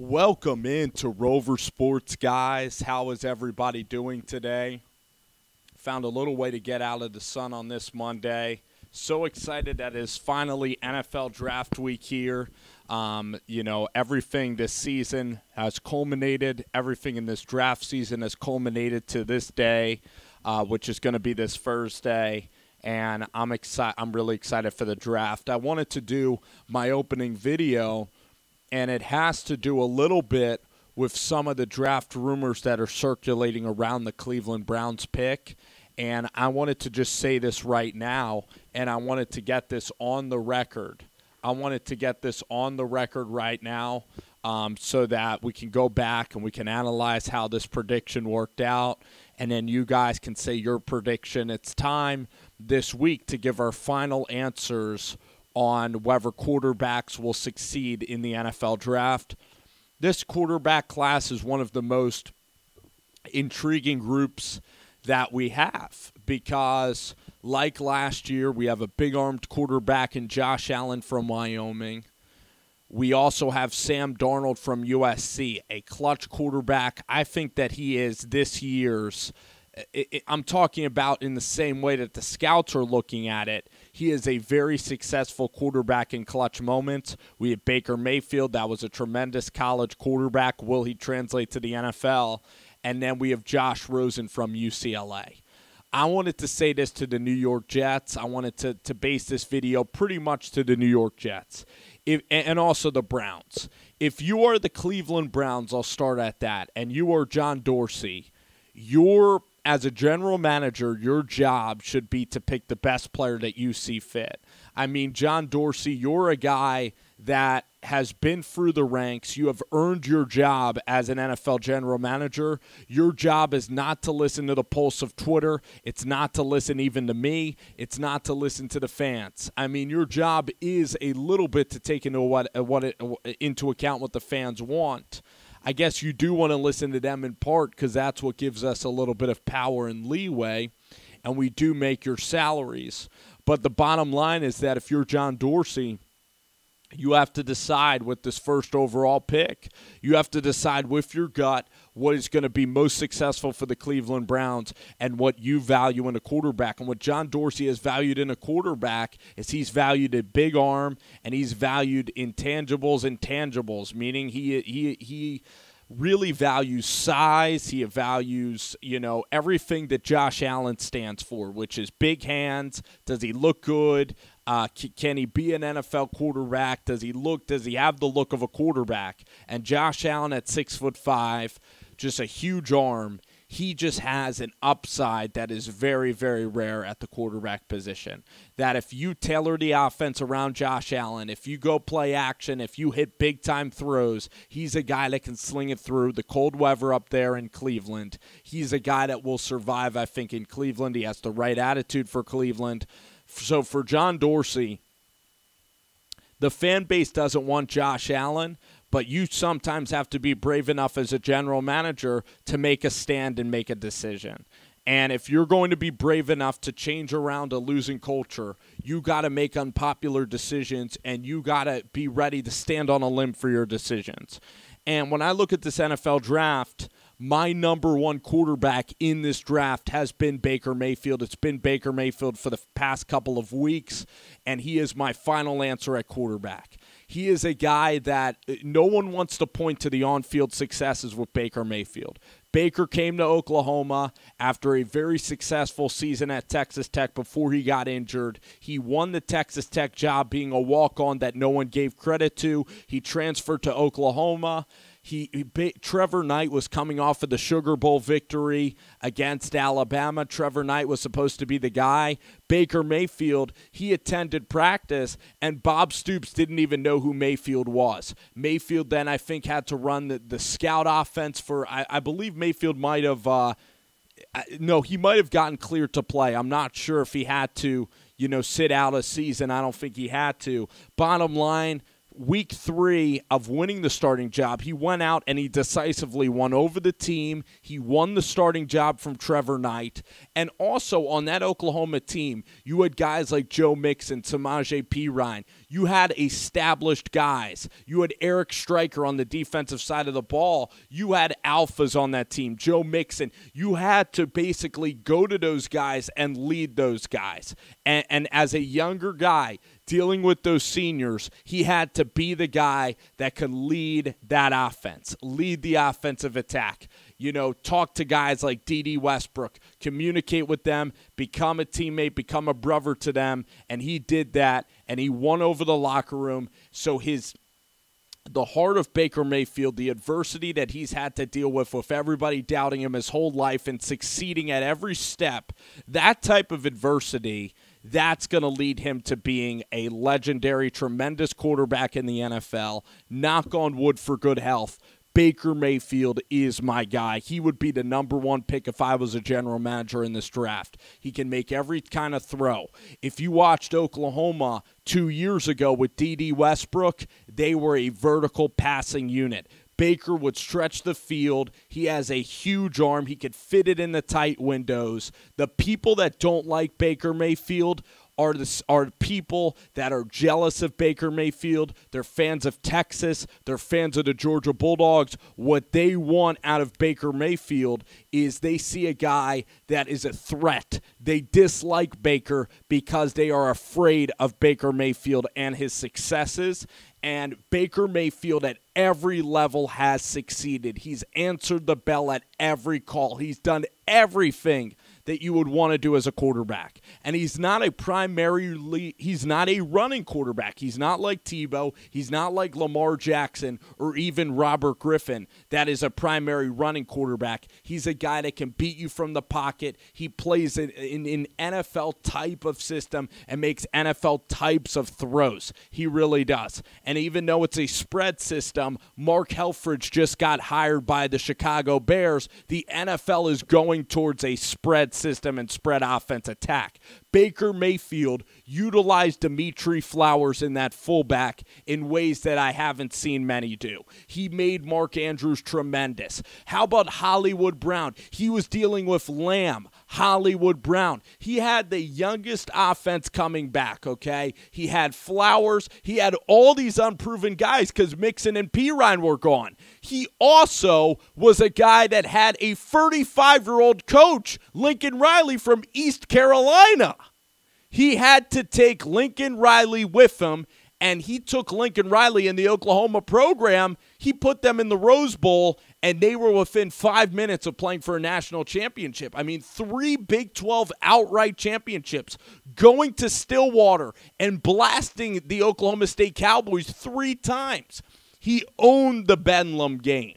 Welcome into Rover Sports, guys. How is everybody doing today? Found a little way to get out of the sun on this Monday. So excited that it is finally NFL Draft Week here. Everything this season has culminated. Everything in this draft season has culminated to this day, which is going to be this Thursday. And I'm really excited for the draft. I wanted to do my opening video, and it has to do a little bit with some of the draft rumors that are circulating around the Cleveland Browns pick. And I wanted to just say this right now, and I wanted to get this on the record. I wanted to get this on the record right now so that we can go back and we can analyze how this prediction worked out, and then you guys can say your prediction. It's time this week to give our final answers on whether quarterbacks will succeed in the NFL draft. This quarterback class is one of the most intriguing groups that we have because, like last year, we have a big-armed quarterback in Josh Allen from Wyoming. We also have Sam Darnold from USC, a clutch quarterback. I think that he is this year's I'm talking about in the same way that the scouts are looking at it. He is a very successful quarterback in clutch moments. We have Baker Mayfield. That was a tremendous college quarterback. Will he translate to the NFL? And then we have Josh Rosen from UCLA. I wanted to say this to the New York Jets. I wanted to base this video pretty much to the New York Jets and also the Browns. If you are the Cleveland Browns, I'll start at that, and you are John Dorsey, as a general manager, your job should be to pick the best player that you see fit. I mean, John Dorsey, you're a guy that has been through the ranks. You have earned your job as an NFL general manager. Your job is not to listen to the pulse of Twitter. It's not to listen even to me. It's not to listen to the fans. I mean, your job is a little bit to take into account what the fans want. I guess you do want to listen to them in part because that's what gives us a little bit of power and leeway, and we do make your salaries. But the bottom line is that if you're John Dorsey, you have to decide with this first overall pick. You have to decide with your gut what is going to be most successful for the Cleveland Browns and what you value in a quarterback. And what John Dorsey has valued in a quarterback is he's valued a big arm and he's valued intangibles and tangibles, meaning he really values size. He values, everything that Josh Allen stands for, which is big hands. Does he look good? Can he be an NFL quarterback? Does he have the look of a quarterback? And Josh Allen at 6'5", just a huge arm. He just has an upside that is very, very rare at the quarterback position. That if you tailor the offense around Josh Allen, if you go play action, if you hit big-time throws, he's a guy that can sling it through the cold weather up there in Cleveland. He's a guy that will survive, I think, in Cleveland. He has the right attitude for Cleveland. So for John Dorsey, the fan base doesn't want Josh Allen, but you sometimes have to be brave enough as a general manager to make a stand and make a decision. And if you're going to be brave enough to change around a losing culture, you got to make unpopular decisions, and you got to be ready to stand on a limb for your decisions. And when I look at this NFL draft, my number one quarterback in this draft has been Baker Mayfield. It's been Baker Mayfield for the past couple of weeks, and he is my final answer at quarterback. He is a guy that no one wants to point to the on-field successes with Baker Mayfield. Baker came to Oklahoma after a very successful season at Texas Tech before he got injured. He won the Texas Tech job being a walk-on that no one gave credit to. He transferred to Oklahoma. Trevor Knight was coming off of the Sugar Bowl victory against Alabama. Trevor Knight was supposed to be the guy. Baker Mayfield, he attended practice, and Bob Stoops didn't even know who Mayfield was. Mayfield then, I think, had to run the scout offense for, I believe Mayfield might have, he might have gotten cleared to play. I'm not sure if he had to, sit out a season. I don't think he had to. Bottom line, week 3 of winning the starting job, he went out and he decisively won over the team. He won the starting job from Trevor Knight. And also on that Oklahoma team, you had guys like Joe Mixon, Samaje Perine. You had established guys. You had Eric Stryker on the defensive side of the ball. You had alphas on that team, Joe Mixon. You had to basically go to those guys and lead those guys. And as a younger guy dealing with those seniors, he had to be the guy that could lead that offense, lead the offensive attack. You know, talk to guys like D.D. Westbrook, communicate with them, become a teammate, become a brother to them, and he did that, and he won over the locker room. So the heart of Baker Mayfield, the adversity that he's had to deal with everybody doubting him his whole life and succeeding at every step, that type of adversity, that's going to lead him to being a legendary, tremendous quarterback in the NFL. Knock on wood for good health. Baker Mayfield is my guy. He would be the number 1 pick if I was a general manager in this draft. He can make every kind of throw. If you watched Oklahoma 2 years ago with D.D. Westbrook, they were a vertical passing unit. Baker would stretch the field. He has a huge arm. He could fit it in the tight windows. The people that don't like Baker Mayfield are people that are jealous of Baker Mayfield. They're fans of Texas. They're fans of the Georgia Bulldogs. What they want out of Baker Mayfield is they see a guy that is a threat. They dislike Baker because they are afraid of Baker Mayfield and his successes. And Baker Mayfield at every level has succeeded. He's answered the bell at every call. He's done everything that you would want to do as a quarterback. And he's not a running quarterback. He's not like Tebow. He's not like Lamar Jackson or even Robert Griffin. That is a primary running quarterback. He's a guy that can beat you from the pocket. He plays in an NFL type of system and makes NFL types of throws. He really does. And even though it's a spread system, Mark Helfrich just got hired by the Chicago Bears. The NFL is going towards a spread system and spread offense attack. Baker Mayfield utilized Dimitri Flowers in that fullback in ways that I haven't seen many do. He made Mark Andrews tremendous. How about Hollywood Brown? He was dealing with Lamb. Hollywood Brown. He had the youngest offense coming back, okay? He had Flowers. He had all these unproven guys because Mixon and Perine were gone. He also was a guy that had a 35-year-old coach, Lincoln Riley from East Carolina. He had to take Lincoln Riley with him, and he took Lincoln Riley in the Oklahoma program. He put them in the Rose Bowl, and they were within 5 minutes of playing for a national championship. I mean, 3 Big 12 outright championships, going to Stillwater and blasting the Oklahoma State Cowboys 3 times. He owned the Bedlam game.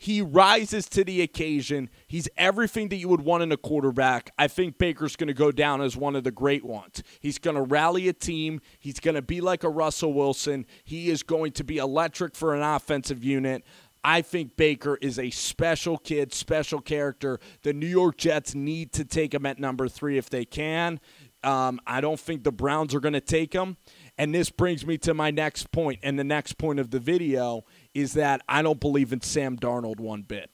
He rises to the occasion. He's everything that you would want in a quarterback. I think Baker's going to go down as one of the great ones. He's going to rally a team. He's going to be like a Russell Wilson. He is going to be electric for an offensive unit. I think Baker is a special kid, special character. The New York Jets need to take him at number 3 if they can. I don't think the Browns are going to take him. And this brings me to my next point, and the next point of the video is that I don't believe in Sam Darnold one bit.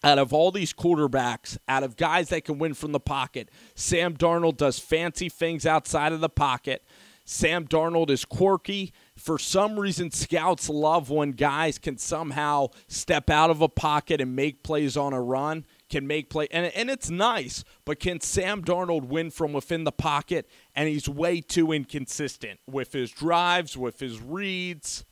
Out of all these quarterbacks, out of guys that can win from the pocket, Sam Darnold does fancy things outside of the pocket. Sam Darnold is quirky. For some reason, scouts love when guys can somehow step out of a pocket and make plays on a run, can make play, and it's nice, but can Sam Darnold win from within the pocket? And he's way too inconsistent with his drives, with his reads.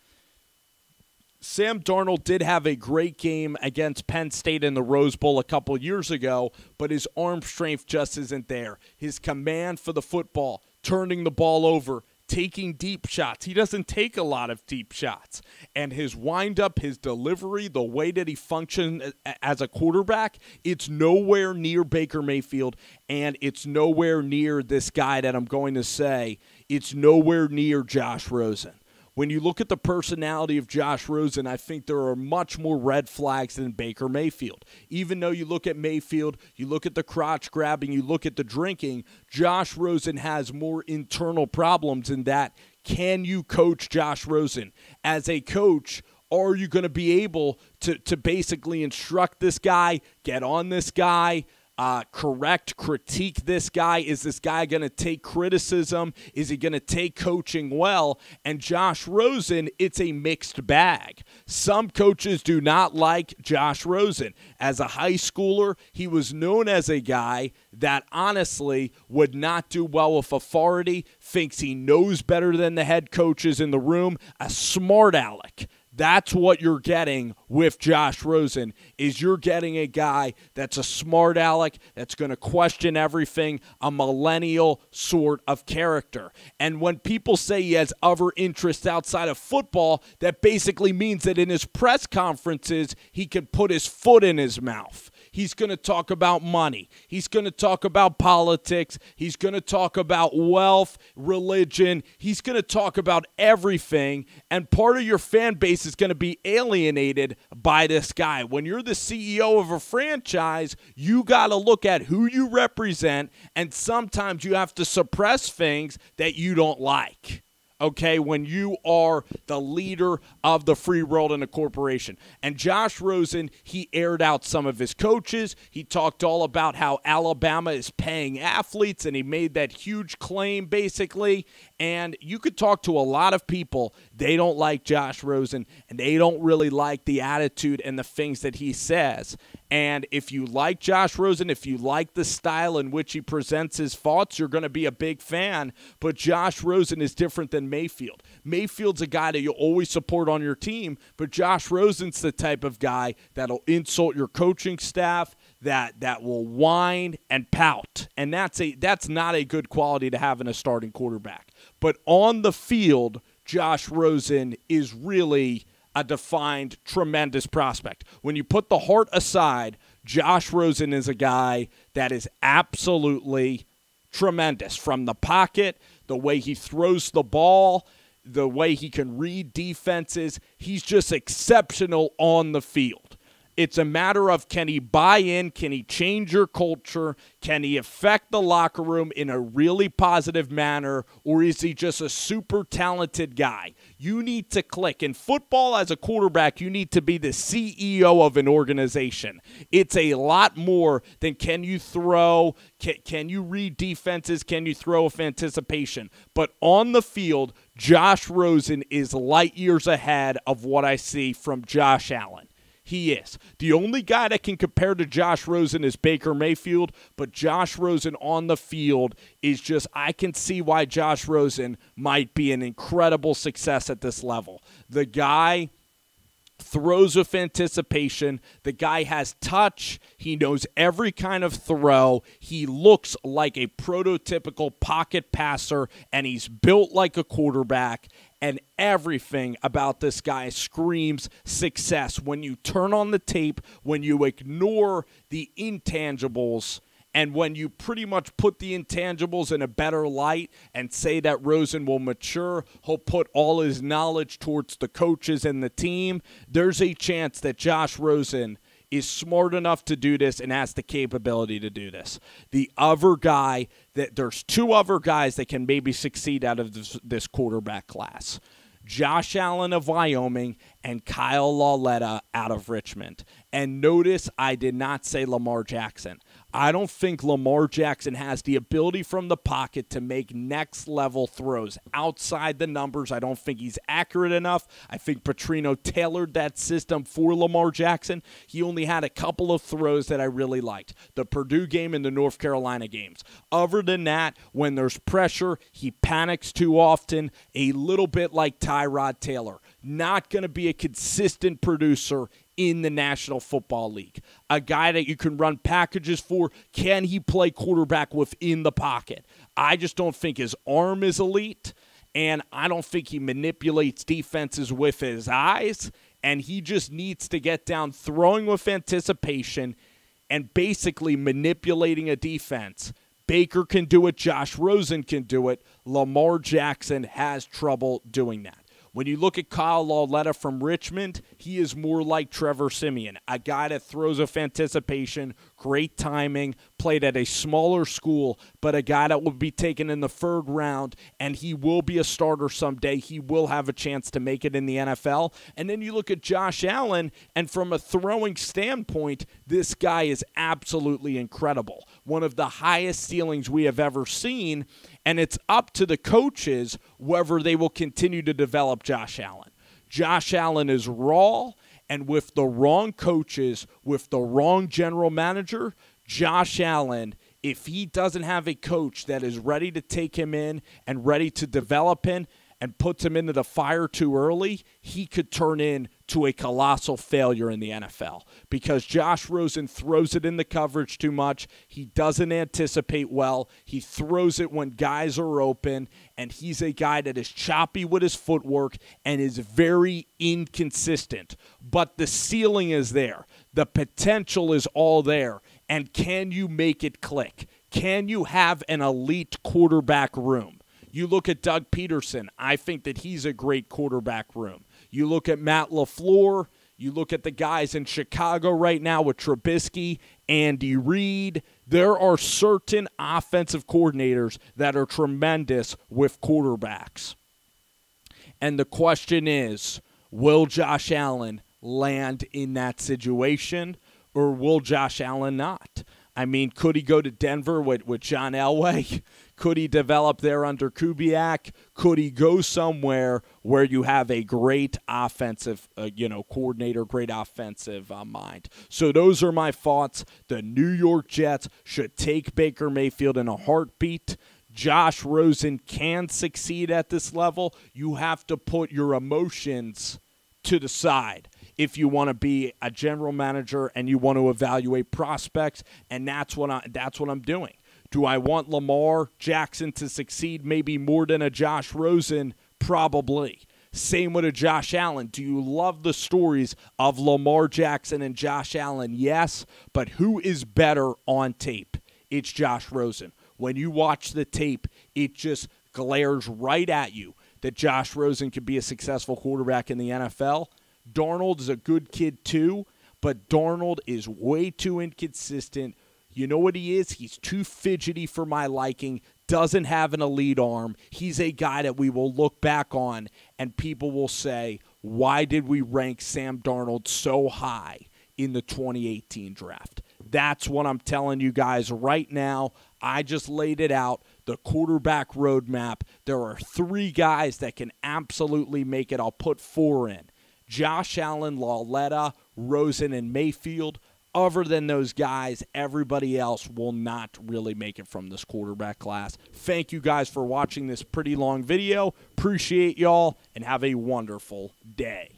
Sam Darnold did have a great game against Penn State in the Rose Bowl a couple years ago, but his arm strength just isn't there. His command for the football, turning the ball over, taking deep shots. He doesn't take a lot of deep shots. And his windup, his delivery, the way that he functions as a quarterback, it's nowhere near Baker Mayfield, and it's nowhere near this guy that I'm going to say. It's nowhere near Josh Rosen. When you look at the personality of Josh Rosen, I think there are much more red flags than Baker Mayfield. Even though you look at Mayfield, you look at the crotch grabbing, you look at the drinking, Josh Rosen has more internal problems in that Can you coach Josh Rosen? As a coach, are you going to be able to basically instruct this guy, get on this guy, critique this guy? Is this guy going to take criticism? Is he going to take coaching well? And Josh Rosen, it's a mixed bag. Some coaches do not like Josh Rosen. As a high schooler, he was known as a guy that honestly would not do well with authority, thinks he knows better than the head coaches in the room, a smart aleck. That's what you're getting with Josh Rosen, is you're getting a guy that's a smart aleck, that's going to question everything, a millennial sort of character. And when people say he has other interests outside of football, that basically means that in his press conferences, he can put his foot in his mouth. He's going to talk about money. He's going to talk about politics. He's going to talk about wealth, religion. He's going to talk about everything. And part of your fan base is going to be alienated by this guy. When you're the CEO of a franchise, you got to look at who you represent, and sometimes you have to suppress things that you don't like. Okay, when you are the leader of the free world in a corporation. And Josh Rosen, he aired out some of his coaches. He talked all about how Alabama is paying athletes, and he made that huge claim, basically. And you could talk to a lot of people. They don't like Josh Rosen, and they don't really like the attitude and the things that he says. And if you like Josh Rosen, if you like the style in which he presents his thoughts, you're going to be a big fan. But Josh Rosen is different than Mayfield. Mayfield's a guy that you'll always support on your team, but Josh Rosen's the type of guy that'll insult your coaching staff, that will whine and pout. And that's not a good quality to have in a starting quarterback. But on the field, Josh Rosen is really a defined, tremendous prospect. When you put the heart aside, Josh Rosen is a guy that is absolutely tremendous. From the pocket, the way he throws the ball, the way he can read defenses, he's just exceptional on the field. It's a matter of, can he buy in? Can he change your culture? Can he affect the locker room in a really positive manner? Or is he just a super talented guy? You need to click. In football, as a quarterback, you need to be the CEO of an organization. It's a lot more than can you throw, can you read defenses, can you throw with anticipation. But on the field, Josh Rosen is light years ahead of what I see from Josh Allen. He is. The only guy that can compare to Josh Rosen is Baker Mayfield, but Josh Rosen on the field is just, I can see why Josh Rosen might be an incredible success at this level. The guy throws with anticipation. The guy has touch. He knows every kind of throw. He looks like a prototypical pocket passer, and he's built like a quarterback. And everything about this guy screams success. When you turn on the tape, when you ignore the intangibles, and when you pretty much put the intangibles in a better light and say that Rosen will mature, he'll put all his knowledge towards the coaches and the team, there's a chance that Josh Rosen is smart enough to do this and has the capability to do this. The other guy, there's two other guys that can maybe succeed out of this quarterback class. Josh Allen of Wyoming and Kyle Lauletta out of Richmond. And notice I did not say Lamar Jackson. I don't think Lamar Jackson has the ability from the pocket to make next-level throws. Outside the numbers, I don't think he's accurate enough. I think Petrino tailored that system for Lamar Jackson. He only had a couple of throws that I really liked, the Purdue game and the North Carolina games. Other than that, when there's pressure, he panics too often, a little bit like Tyrod Taylor. Not going to be a consistent producer in the National Football League. A guy that you can run packages for. Can he play quarterback within the pocket? I just don't think his arm is elite, and I don't think he manipulates defenses with his eyes, and he just needs to get down throwing with anticipation and basically manipulating a defense. Baker can do it. Josh Rosen can do it. Lamar Jackson has trouble doing that. When you look at Kyle Lauletta from Richmond, he is more like Trevor Siemian, a guy that throws off anticipation, great timing, played at a smaller school, but a guy that will be taken in the third round, and he will be a starter someday. He will have a chance to make it in the NFL. And then you look at Josh Allen, and from a throwing standpoint, this guy is absolutely incredible. One of the highest ceilings we have ever seen, and it's up to the coaches whether they will continue to develop Josh Allen. Josh Allen is raw, and with the wrong coaches, with the wrong general manager, Josh Allen, if he doesn't have a coach that is ready to take him in and ready to develop him and puts him into the fire too early, he could turn into a colossal failure in the NFL because Josh Rosen throws it in the coverage too much. He doesn't anticipate well. He throws it when guys are open, and he's a guy that is choppy with his footwork and is very inconsistent. But the ceiling is there. The potential is all there. And can you make it click? Can you have an elite quarterback room? You look at Doug Peterson. I think that he's a great quarterback room. You look at Matt LaFleur. You look at the guys in Chicago right now with Trubisky, Andy Reid. There are certain offensive coordinators that are tremendous with quarterbacks. And the question is, will Josh Allen land in that situation, or will Josh Allen not? I mean, could he go to Denver with John Elway? Could he develop there under Kubiak? Could he go somewhere where you have a great offensive, coordinator, great offensive mind? So those are my thoughts. The New York Jets should take Baker Mayfield in a heartbeat. Josh Rosen can succeed at this level. You have to put your emotions to the side if you want to be a general manager and you want to evaluate prospects, and that's what I'm doing. Do I want Lamar Jackson to succeed maybe more than a Josh Rosen? Probably. Same with a Josh Allen. Do you love the stories of Lamar Jackson and Josh Allen? Yes, but who is better on tape? It's Josh Rosen. When you watch the tape, it just glares right at you that Josh Rosen could be a successful quarterback in the NFL. Darnold is a good kid too, but Darnold is way too inconsistent. You know what he is? He's too fidgety for my liking, doesn't have an elite arm. He's a guy that we will look back on, and people will say, why did we rank Sam Darnold so high in the 2018 draft? That's what I'm telling you guys right now. I just laid it out, the quarterback roadmap. There are 3 guys that can absolutely make it. I'll put 4 in. Josh Allen, Lauletta, Rosen, and Mayfield. Other than those guys, everybody else will not really make it from this quarterback class. Thank you guys for watching this pretty long video. Appreciate y'all, and have a wonderful day.